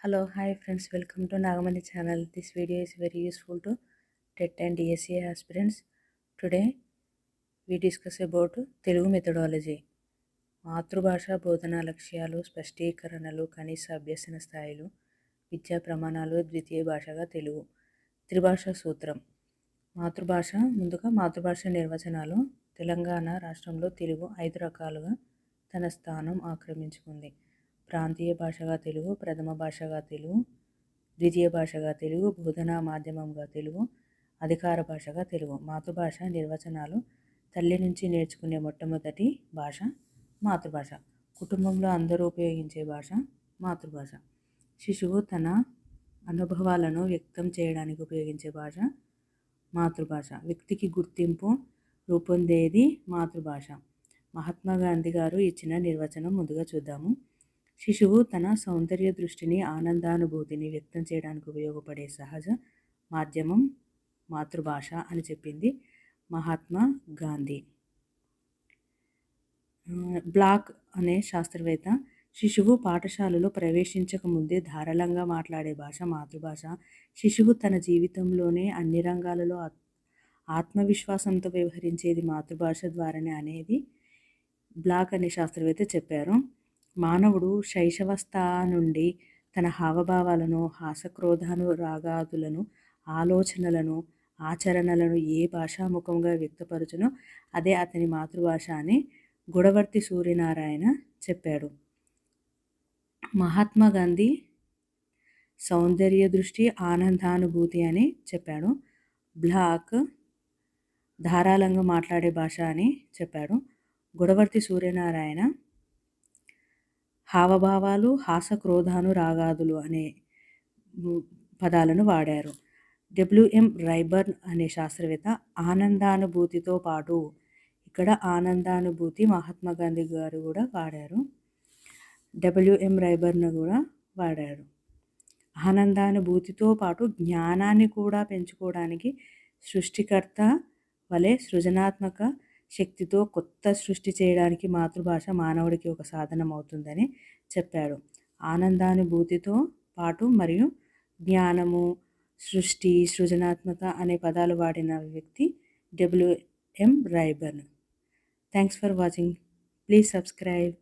Hello, hi friends, welcome to Nagamani channel. This video is very useful to TET and DSA aspirants. Today we discuss about Telugu methodology. మాతృభాష బోధనా లక్ష్యాలు, స్పష్టీకరణలు, కనీస అభ్యసన స్థాయిలు, విద్యా ప్రమాణాలు, ద్వితీయ భాషగా తెలుగు. త్రిభాషా సూత్రం. మాతృభాష నిర్వచనాలు. తెలంగాణ రాష్ట్రంలో తెలుగు 5 రకాలుగా తన స్థానం ఆక్రమించుకుంది. ప్రాంతీయ భాషగా తెలుగు, ప్రథమ భాషగా తెలుగు, ద్వితీయ భాషగా తెలుగు, బోధనా మాధ్యమంగా తెలుగు, అధికార భాషగా తెలుగు. మాతృభాష నిర్వచనాలు. తల్లి నుంచి నేర్చుకునే మొట్టమొదటి భాష మాతృభాష. కుటుంబంలో అందరూ ఉపయోగించే భాష మాతృభాష. శిశువు తన అనుభవాలను వ్యక్తం చేయడానికి ఉపయోగించే భాష మాతృభాష. వ్యక్తికి గుర్తింపు రూపొందేది మాతృభాష. మహాత్మా గాంధీ గారు ఇచ్చిన నిర్వచనం ముందుగా చూద్దాము. శిశువు తన సౌందర్య దృష్టిని, ఆనందానుభూతిని వ్యక్తం చేయడానికి ఉపయోగపడే సహజ మాధ్యమం మాతృభాష అని చెప్పింది మహాత్మా గాంధీ. బ్లాక్ అనే శాస్త్రవేత్త శిశువు పాఠశాలలో ప్రవేశించక ముందే ధారాళంగా మాట్లాడే భాష మాతృభాష. శిశువు తన జీవితంలోనే అన్ని రంగాలలో ఆత్మవిశ్వాసంతో వ్యవహరించేది మాతృభాష ద్వారానే అనేది బ్లాక్ అనే శాస్త్రవేత్త చెప్పారు. మానవుడు శైశవస్థ నుండి తన హావభావాలను, హాసక్రోధానురాగాదులను, ఆలోచనలను, ఆచరణలను ఏ భాషాముఖంగా వ్యక్తపరచునో అదే అతని మాతృభాష అని గుడవర్తి సూర్యనారాయణ చెప్పాడు. మహాత్మా గాంధీ సౌందర్య దృష్టి, ఆనందానుభూతి అని చెప్పాడు. బ్లాక్ ధారాళంగా మాట్లాడే భాష అని చెప్పాడు. గుడవర్తి సూర్యనారాయణ హావభావాలు, హాసక్రోధానురాగాదులు అనే పదాలను వాడారు. డబ్ల్యూఎం రైబర్న్ అనే శాస్త్రవేత్త ఆనందానుభూతితో పాటు, ఇక్కడ ఆనందానుభూతి మహాత్మా గాంధీ గారు కూడా వాడారు, డబ్ల్యూఎం రైబర్న్ కూడా వాడారు. ఆనందానుభూతితో పాటు జ్ఞానాన్ని కూడా పెంచుకోవడానికి సృష్టికర్త వలె సృజనాత్మక శక్తితో కొత్త సృష్టి చేయడానికి మాతృభాష మానవుడికి ఒక సాధనం అవుతుందని చెప్పాడు. ఆనందానుభూతితో పాటు మరియు జ్ఞానము, సృష్టి, సృజనాత్మక అనే పదాలు వాడిన వ్యక్తి WM రైబర్న్. Thanks for watching. Please subscribe.